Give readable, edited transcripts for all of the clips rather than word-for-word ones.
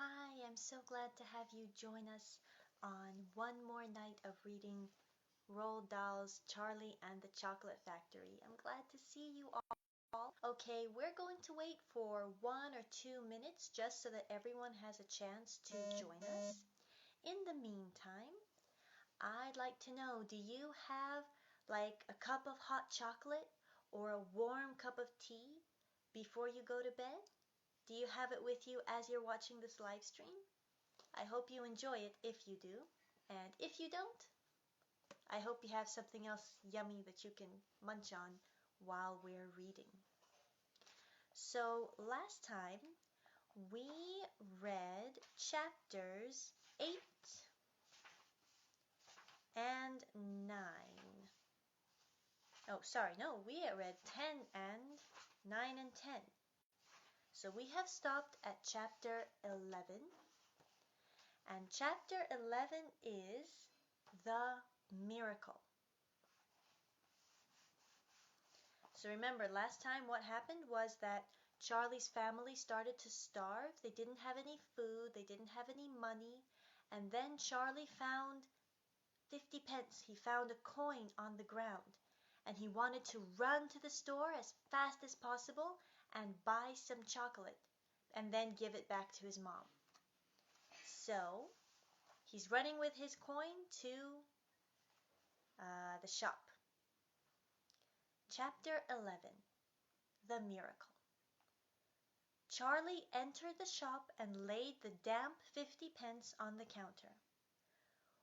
Hi, I'm so glad to have you join us on one more night of reading Roald Dahl's Charlie and the Chocolate Factory. I'm glad to see you all. Okay, we're going to wait for 1 or 2 minutes just so that everyone has a chance to join us. In the meantime, I'd like to know, do you have like a cup of hot chocolate or a warm cup of tea before you go to bed? Do you have it with you as you're watching this live stream? I hope you enjoy it if you do. And if you don't, I hope you have something else yummy that you can munch on while we're reading. So last time we read chapters 8 and 9. Oh, sorry, no, we read 10 and 9 and 10. So we have stopped at chapter 11. And chapter 11 is The Miracle. So remember, last time what happened was that Charlie's family started to starve. They didn't have any food, they didn't have any money, and then Charlie found 50 pence. He found a coin on the ground, and he wanted to run to the store as fast as possible and buy some chocolate, and then give it back to his mom. So he's running with his coin to the shop. Chapter 11. The Miracle. Charlie entered the shop and laid the damp 50 pence on the counter.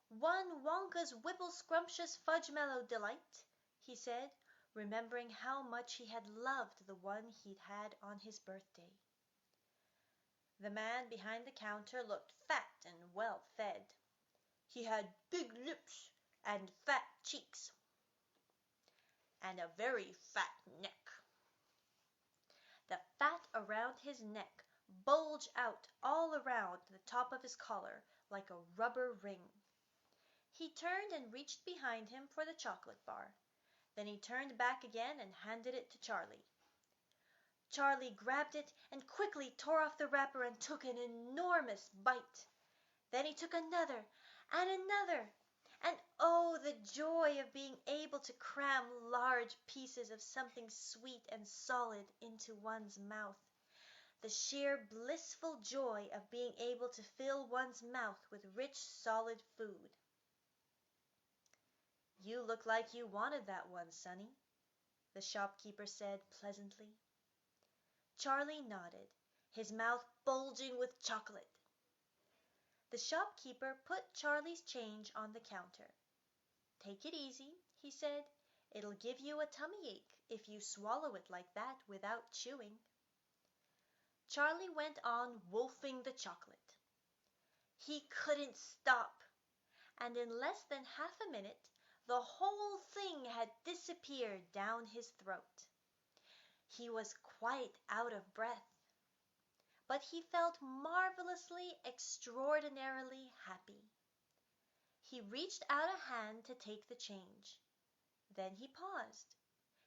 "One Wonka's Whipple Scrumptious Fudge Mellow Delight," he said, remembering how much he had loved the one he'd had on his birthday. The man behind the counter looked fat and well fed. He had big lips and fat cheeks, and a very fat neck. The fat around his neck bulged out all around the top of his collar like a rubber ring. He turned and reached behind him for the chocolate bar. Then he turned back again and handed it to Charlie. Charlie grabbed it and quickly tore off the wrapper and took an enormous bite. Then he took another and another. And oh, the joy of being able to cram large pieces of something sweet and solid into one's mouth. The sheer blissful joy of being able to fill one's mouth with rich, solid food. "You look like you wanted that one, Sonny," the shopkeeper said pleasantly. Charlie nodded, his mouth bulging with chocolate. The shopkeeper put Charlie's change on the counter. "Take it easy," he said. "It'll give you a tummy ache if you swallow it like that without chewing." Charlie went on wolfing the chocolate. He couldn't stop, and in less than half a minute the whole thing had disappeared down his throat. He was quite out of breath, but he felt marvelously, extraordinarily happy. He reached out a hand to take the change. Then he paused.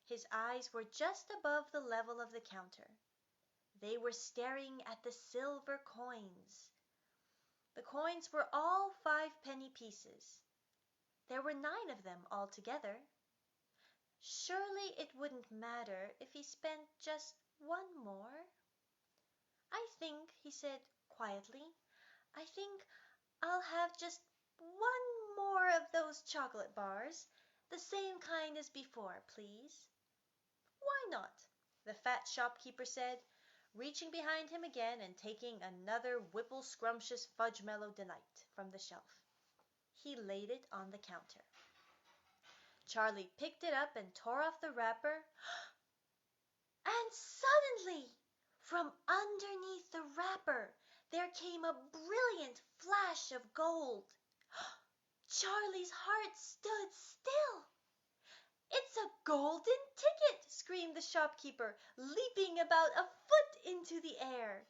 His eyes were just above the level of the counter. They were staring at the silver coins. The coins were all 5-penny pieces. There were 9 of them altogether. Surely it wouldn't matter if he spent just one more. "I think," he said quietly, "I think I'll have just one more of those chocolate bars, the same kind as before, please." "Why not?" the fat shopkeeper said, reaching behind him again and taking another Whipple Scrumptious Fudge Mellow Delight from the shelf. He laid it on the counter. Charlie picked it up and tore off the wrapper, and suddenly, from underneath the wrapper, there came a brilliant flash of gold. Charlie's heart stood still. "It's a golden ticket!" screamed the shopkeeper, leaping about a foot into the air.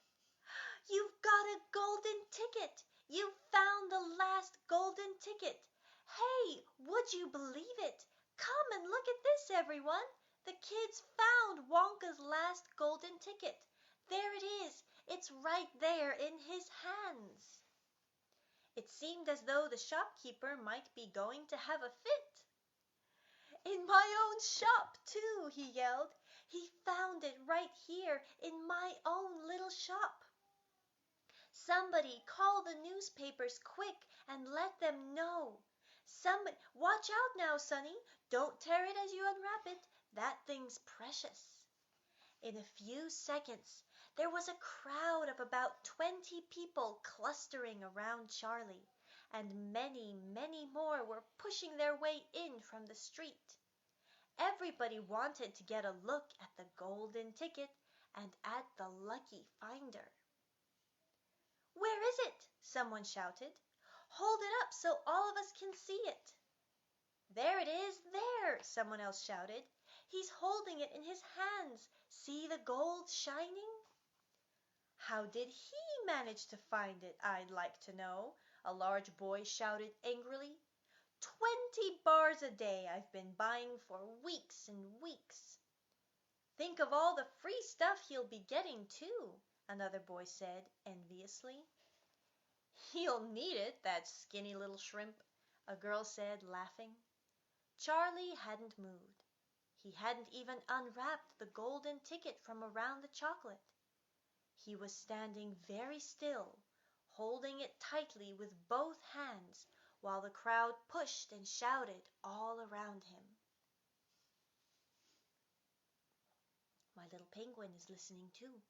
"You've got a golden ticket! You've found the last golden ticket! Hey, would you believe it? Come and look at this, everyone! The kids found Wonka's last golden ticket. There it is. It's just right there in his hands. It seemed as though the shopkeeper might be going to have a fit. "In my own shop, too!" he yelled. "He found it right here in my own little shop. Somebody call the newspapers quick and let them know. Somebody, watch out now, Sonny. Don't tear it as you unwrap it. That thing's precious." In a few seconds there was a crowd of about 20 people clustering around Charlie, and many, many more were pushing their way in from the street. Everybody wanted to get a look at the golden ticket and at the lucky finder. "Where is it?" someone shouted. "Hold it up so all of us can see it." "There it is, there!" someone else shouted. "He's holding it in his hands. See the gold shining?" "How did he manage to find it, I'd like to know?" a large boy shouted angrily. "20 bars a day I've been buying for weeks and weeks." "Think of all the free stuff he'll be getting, too," another boy said enviously. "He'll need it, that skinny little shrimp," a girl said, laughing. Charlie hadn't moved. He hadn't even unwrapped the golden ticket from around the chocolate. He was standing very still, holding it tightly with both hands, while the crowd pushed and shouted all around him. My little penguin is listening too.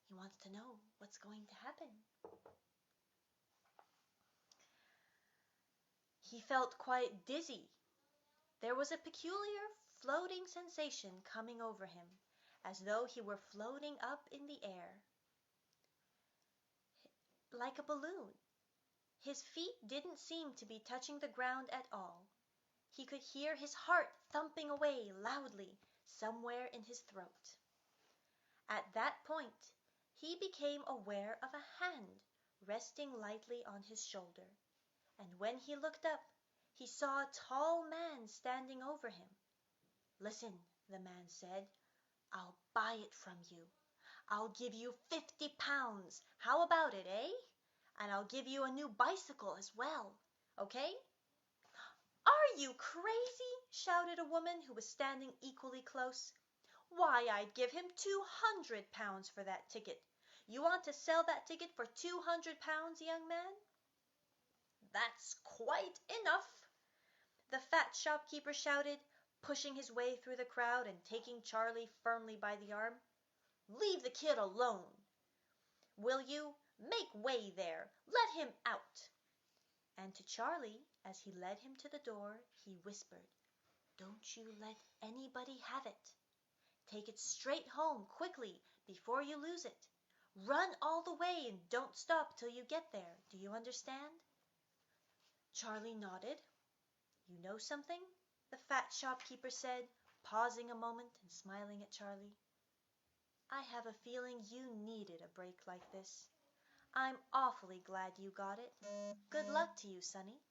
He wants to know what's going to happen. He felt quite dizzy. There was a peculiar floating sensation coming over him, as though he were floating up in the air, like a balloon. His feet didn't seem to be touching the ground at all. He could hear his heart thumping away loudly somewhere in his throat. At that point, he became aware of a hand resting lightly on his shoulder, and when he looked up, he saw a tall man standing over him. "Listen," the man said, "I'll buy it from you. I'll give you 50 pounds. How about it, eh? And I'll give you a new bicycle as well. Okay?" "Are you crazy?" shouted a woman who was standing equally close. "Why, I'd give him 200 pounds for that ticket. You want to sell that ticket for 200 pounds, young man?" "That's quite enough," the fat shopkeeper shouted, pushing his way through the crowd and taking Charlie firmly by the arm. "Leave the kid alone. Will you? Make way there. Let him out." And to Charlie, as he led him to the door, he whispered, "Don't you let anybody have it. Take it straight home quickly before you lose it. Run all the way and don't stop till you get there. Do you understand?" Charlie nodded. "You know something?" the fat shopkeeper said, pausing a moment and smiling at Charlie. "I have a feeling you needed a break like this. I'm awfully glad you got it. Good luck to you, Sonny."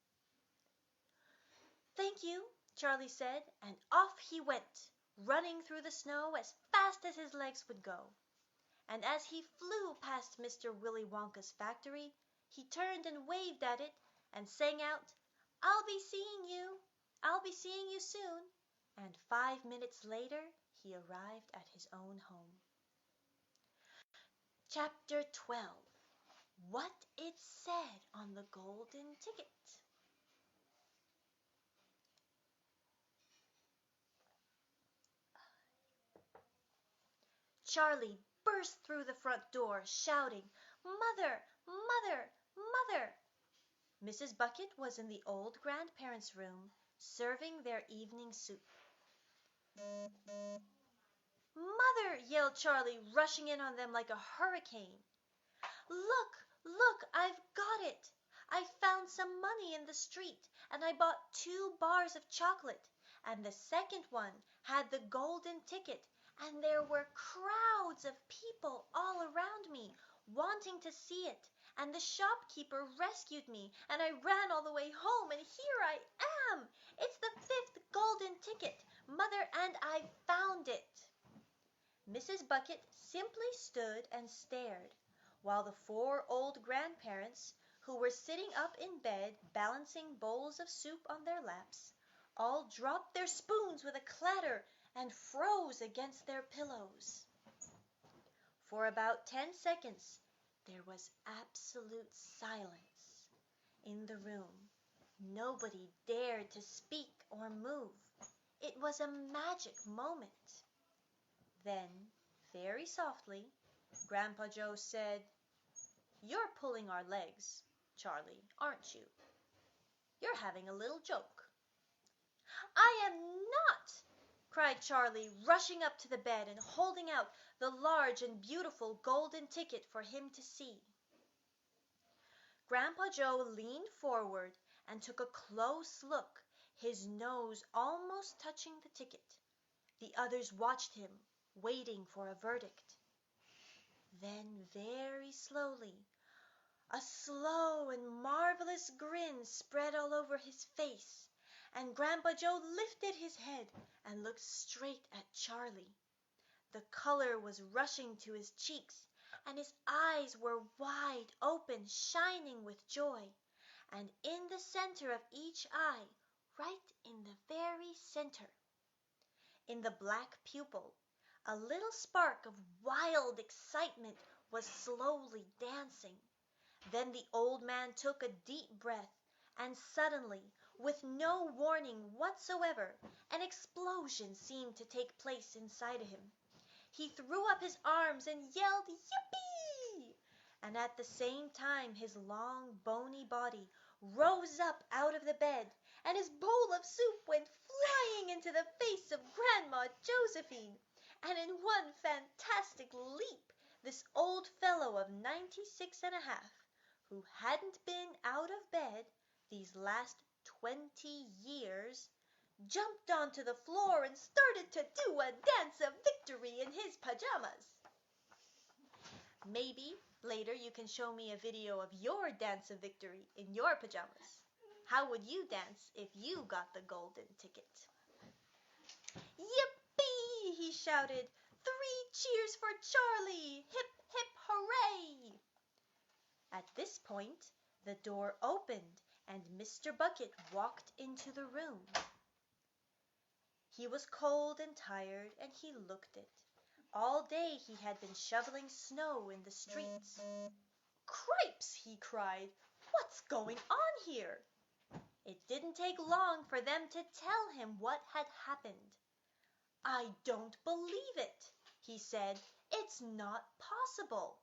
"Thank you," Charlie said, and off he went, running through the snow as fast as his legs would go. And as he flew past Mr. Willy Wonka's factory, he turned and waved at it and sang out, "I'll be seeing you. I'll be seeing you soon." And 5 minutes later he arrived at his own home. Chapter 12. What it said on the golden ticket. Charlie burst through the front door, shouting, "Mother! Mother! Mother!" Mrs. Bucket was in the old grandparents' room, serving their evening soup. "Mother!" yelled Charlie, rushing in on them like a hurricane. "Look! Look! I've got it! I found some money in the street, and I bought 2 bars of chocolate, and the second one had the golden ticket, and there were crowds of people all around me, wanting to see it, and the shopkeeper rescued me, and I ran all the way home, and here I am! It's the 5th golden ticket, Mother, and I found it!" Mrs. Bucket simply stood and stared, while the four old grandparents, who were sitting up in bed balancing bowls of soup on their laps, all dropped their spoons with a clatter and froze against their pillows. For about 10 seconds there was absolute silence in the room. Nobody dared to speak or move. It was a magic moment. Then, very softly, Grandpa Joe said, "You're pulling our legs, Charlie, aren't you? You're having a little joke." "I am not!" cried Charlie, rushing up to the bed and holding out the large and beautiful golden ticket for him to see. Grandpa Joe leaned forward and took a close look, his nose almost touching the ticket. The others watched him, waiting for a verdict. Then, very slowly, a slow and marvelous grin spread all over his face, and Grandpa Joe lifted his head and looked straight at Charlie. The color was rushing to his cheeks, and his eyes were wide open, shining with joy. And in the center of each eye, right in the very center, in the black pupil, a little spark of wild excitement was slowly dancing. Then the old man took a deep breath, and suddenly, with no warning whatsoever, an explosion seemed to take place inside of him. He threw up his arms and yelled, "Yippee!" And at the same time his long, bony body rose up out of the bed, and his bowl of soup went flying into the face of Grandma Josephine, and in one fantastic leap this old fellow of 96½, who hadn't been out of bed these last 20 years, jumped onto the floor and started to do a dance of victory in his pajamas. Maybe later you can show me a video of your dance of victory in your pajamas. How would you dance if you got the golden ticket? "Yippee!" he shouted. "3 cheers for Charlie! Hip, hip, hooray!" At this point, the door opened and Mr. Bucket walked into the room. He was cold and tired, and he looked it. All day he had been shoveling snow in the streets. "Cripes!" he cried. "What's going on here?" It didn't take long for them to tell him what had happened. "I don't believe it," he said. "It's not possible."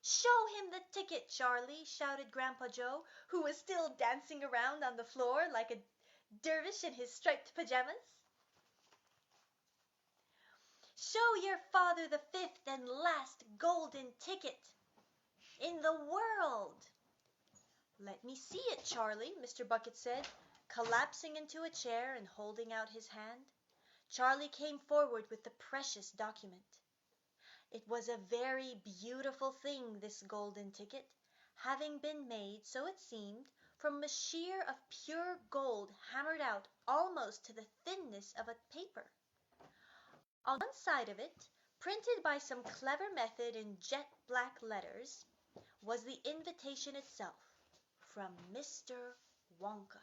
"Show him the ticket, Charlie," shouted Grandpa Joe, who was still dancing around on the floor like a dervish in his striped pajamas. "Show your father the 5th and last golden ticket in the world." "Let me see it, Charlie," Mr. Bucket said, collapsing into a chair and holding out his hand. Charlie came forward with the precious document. It was a very beautiful thing, this golden ticket, having been made, so it seemed, from a sheer of pure gold hammered out almost to the thinness of a paper. On one side of it, printed by some clever method in jet black letters, was the invitation itself, from Mr. Wonka.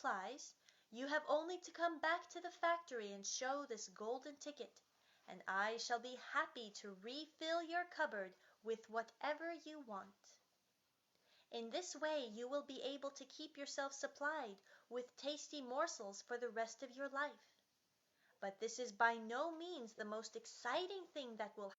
supplies, you have only to come back to the factory and show this golden ticket, and I shall be happy to refill your cupboard with whatever you want. In this way you will be able to keep yourself supplied with tasty morsels for the rest of your life. But this is by no means the most exciting thing that will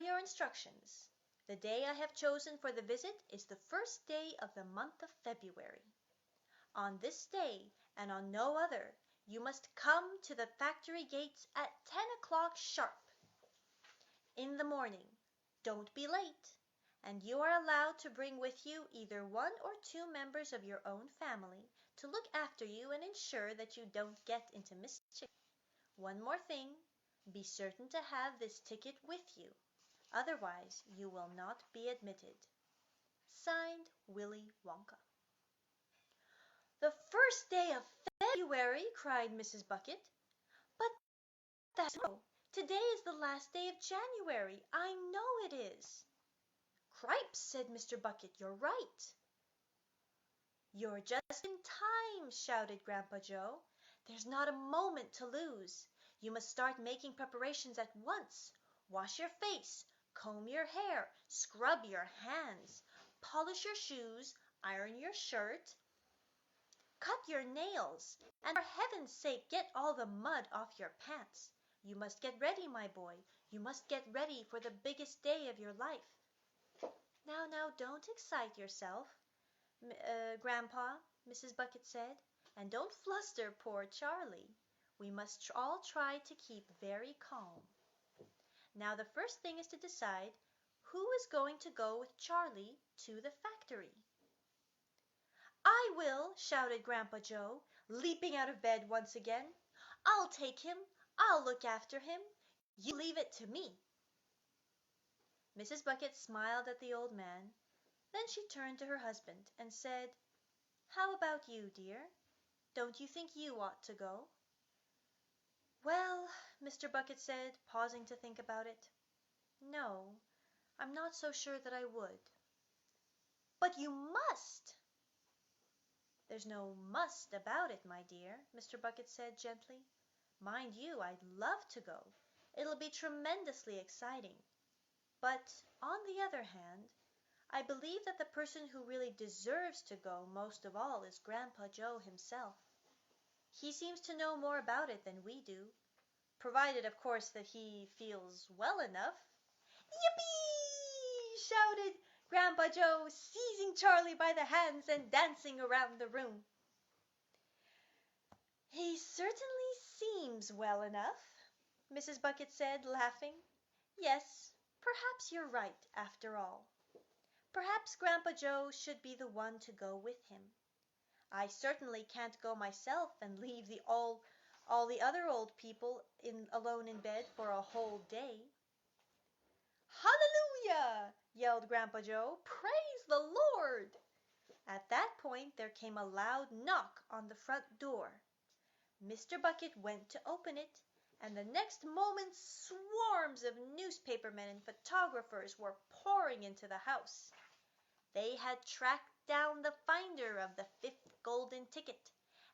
your instructions. The day I have chosen for the visit is the first day of the month of February. On this day, and on no other, you must come to the factory gates at 10 o'clock sharp in the morning. Don't be late, and you are allowed to bring with you either one or two members of your own family to look after you and ensure that you don't get into mischief. One more thing, be certain to have this ticket with you. Otherwise, you will not be admitted. Signed, Willy Wonka. The first day of February, cried Mrs. Bucket. But that's no. Today is the last day of January. I know it is. Cripes, said Mr. Bucket, you're right. You're just in time, shouted Grandpa Joe. There's not a moment to lose. You must start making preparations at once. Wash your face, comb your hair, scrub your hands, polish your shoes, iron your shirt, cut your nails, and for heaven's sake get all the mud off your pants. You must get ready, my boy. You must get ready for the biggest day of your life. Now, don't excite yourself, Grandpa, Mrs. Bucket said, and don't fluster poor Charlie. We must all try to keep very calm. Now the first thing is to decide who is going to go with Charlie to the factory. I will, shouted Grandpa Joe, leaping out of bed once again. I'll take him. I'll look after him. You leave it to me. Mrs. Bucket smiled at the old man. Then she turned to her husband and said, How about you, dear? Don't you think you ought to go? Well, Mr. Bucket said, pausing to think about it, no, I'm not so sure that I would. But you must! There's no must about it, my dear, Mr. Bucket said gently. Mind you, I'd love to go. It'll be tremendously exciting. But, on the other hand, I believe that the person who really deserves to go most of all is Grandpa Joe himself. He seems to know more about it than we do, provided, of course, that he feels well enough. Yippee! Shouted Grandpa Joe, seizing Charlie by the hands and dancing around the room. He certainly seems well enough, Mrs. Bucket said, laughing. Yes, perhaps you're right, after all. Perhaps Grandpa Joe should be the one to go with him. I certainly can't go myself and leave all the other old people alone in bed for a whole day. Hallelujah! Yelled Grandpa Joe. Praise the Lord! At that point there came a loud knock on the front door. Mr. Bucket went to open it, and the next moment swarms of newspapermen and photographers were pouring into the house. They had tracked down the finder of the 5th golden ticket,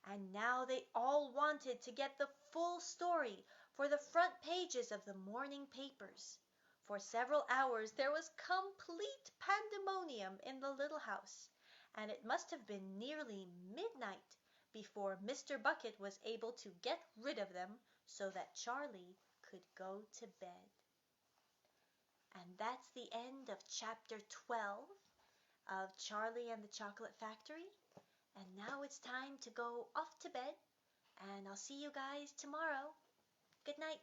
and now they all wanted to get the full story for the front pages of the morning papers. For several hours there was complete pandemonium in the little house, and it must have been nearly midnight before Mr. Bucket was able to get rid of them so that Charlie could go to bed. And that's the end of chapter 12 of Charlie and the Chocolate Factory. And now it's time to go off to bed, and I'll see you guys tomorrow. Good night.